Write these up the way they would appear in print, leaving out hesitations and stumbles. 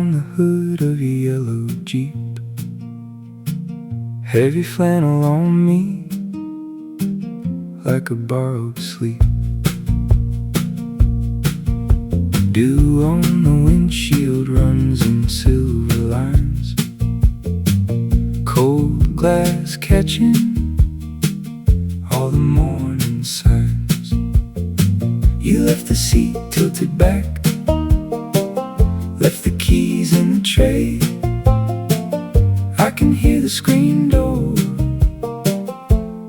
on the hood of your yellow Jeep. Heavy flannel on me, like a borrowed sleep. Dew on the windshield runs in silver lines, cold glass catching all the morning signs. You left the seat tilted back, left the keys in the tray. I can hear the screen door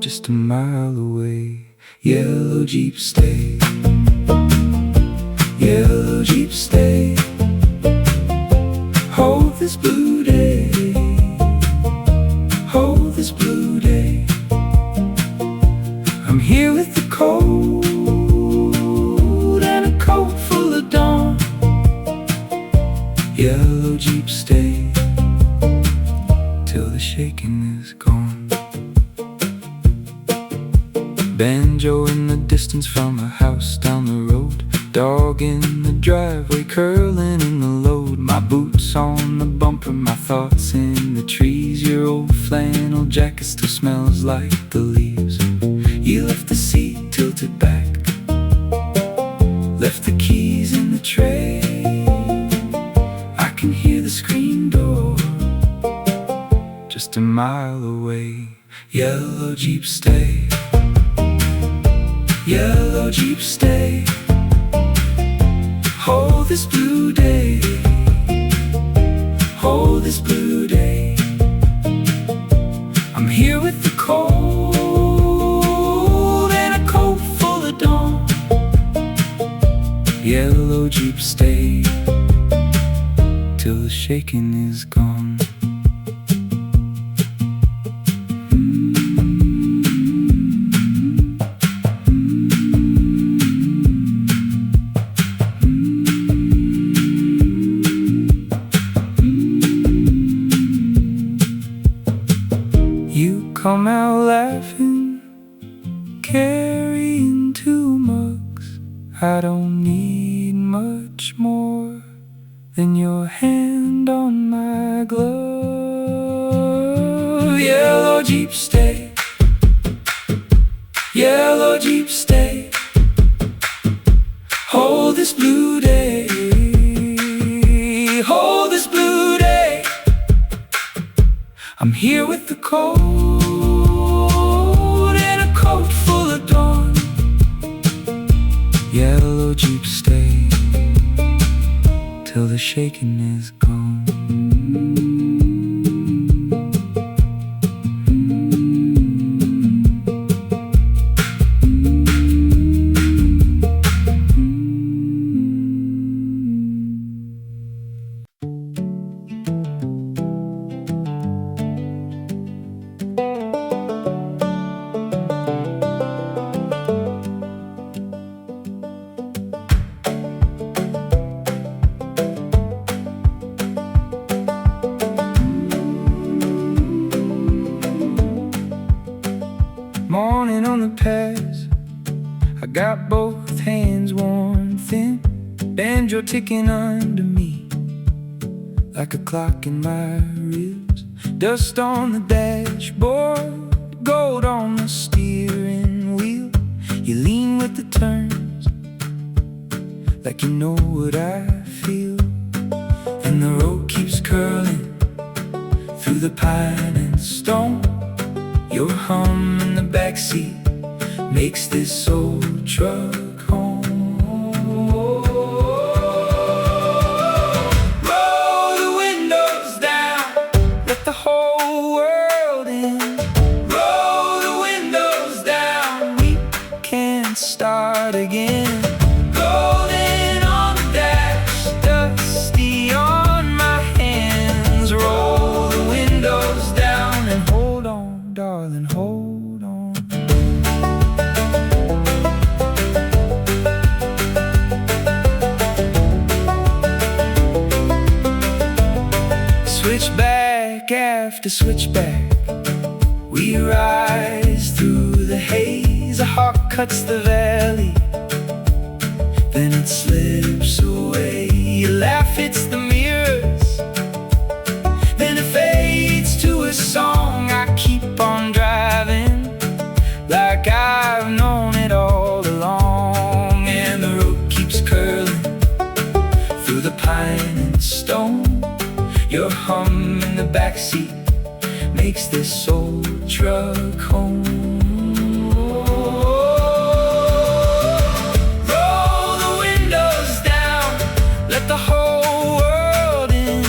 just a mile away. Yellow Jeep, stay. Yellow Jeep, stay. Hold this blue day, hold this blue day. I'm here with the cold and a coat full of dawn. Yellow Jeep, stay till the shaking is gone. Banjo in the distance from a house down the road. Dog in the driveway curling in the load. My boots on the bumper, my thoughts in the trees. Your old flannel jacket still smells like the leaves. You left the seat tilted back, left the keys in the tray. I can hear the screen door just a mile away. Yellow Jeep, stay. Yellow Jeep, stay. Hold this blue day, hold this blue day. I'm here with the cold and a coat full of dawn. Yellow Jeep, stay till the shaking is gone. You come out laughing, carrying 2 mugs. I don't need much more than your hand on my glove. Yellow Jeep, stay. Yellow Jeep, stay. Hold this blue day, hold this blue day. I'm here with the cold and a coat full of dawn. Yellow Jeep, stay till the shaking is gone. Morning on the pass, I got both hands worn thin. Banjo ticking under me like a clock in my ribs. Dust on the dashboard, gold on the steering wheel. You lean with the turns like you know what I feel. And the road keeps curling through the pine and stone. Your hum in the backseat makes this old truck home. Roll the windows down, let the whole world in. Roll the windows down, we can start again. Golden on the dash, dusty on my hands. Roll the windows down and hold on, darling, hold on. Switchback after switchback, we rise through the haze. A hawk cuts the valley, then it slips away. You laugh, it's the mirrors drum in the backseat makes this old truck home. Roll the windows down, let the whole world in.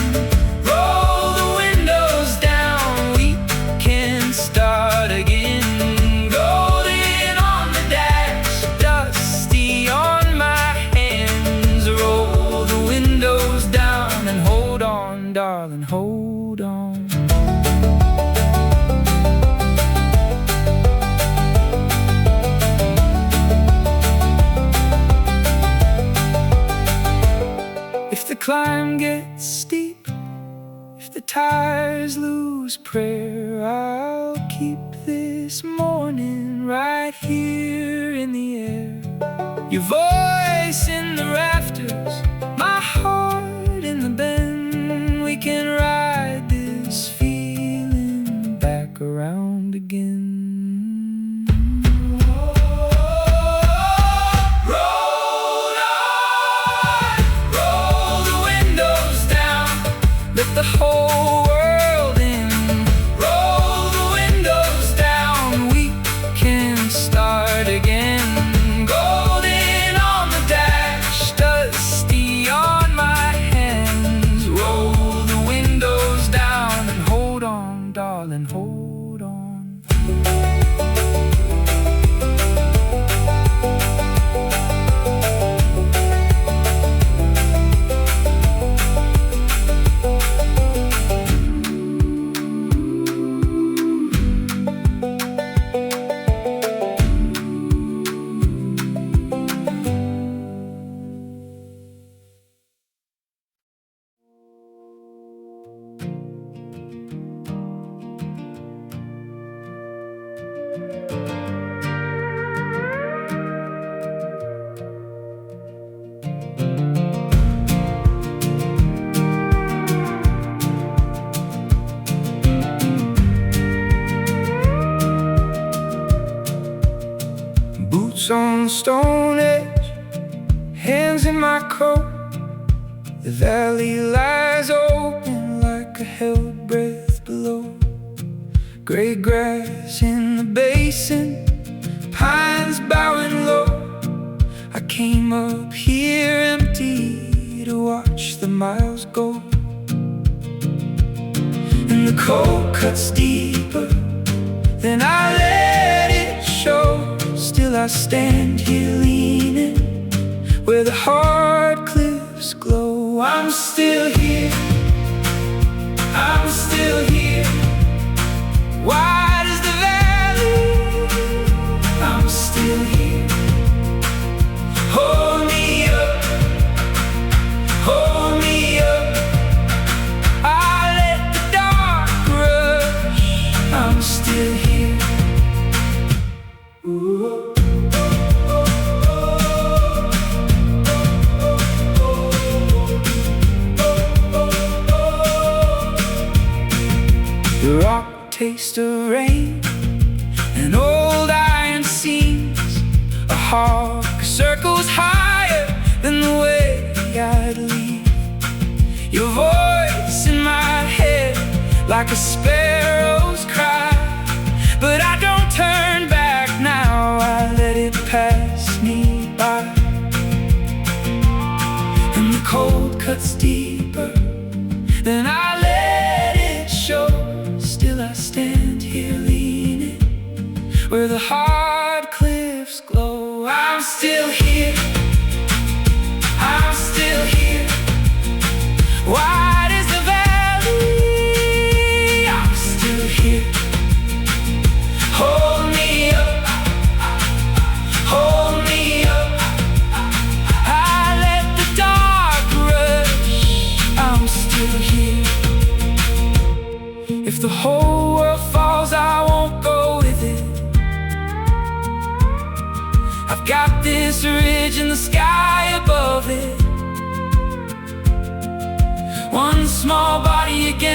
Roll the windows down, we can start again. Golden on the dash, dusty on my hands. Roll the windows down and hold on, darling, hold on. If the climb gets steep, if the tires lose prayer, I'll keep this morning right here in the air. Your voice in the rafters, my heart in the bend. We can ride this feeling back around again. Let the whole world in. Roll the windows down, we can start again. Golden on the dash, dusty on my hands. Roll the windows down and hold on, darling, hold on. Boots on the stone edge, hands in my coat. The valley lies open like a held breath below. Gray grass in the basin, pines bowing low. I came up here empty to watch the miles go. And the cold cuts deeper, then I let it show. Still I stand here leaning where the hard cliffs glow. I'm still here, I'm still here. Wide as the valley, I'm still here. Hold me up, hold me up. I let the dark rush, I'm still here. Ooh. The rock taste of rain and old iron seams. A hawk circles higher than the way I'd leave. Your voice in my head like a sparrow's cry. But I don't turn back now, I let it pass me by. And the cold cuts deeper, then I let it show. Still I stand here leaning where the hard cliffs glow. I'm still here, I'm still here. Wide as the valley, I'm still here. Hold me up, hold me up. I let the dark rush, I'm still here. If the whole world falls, I won't go with it. I've got this ridge in the sky above it. One small body again.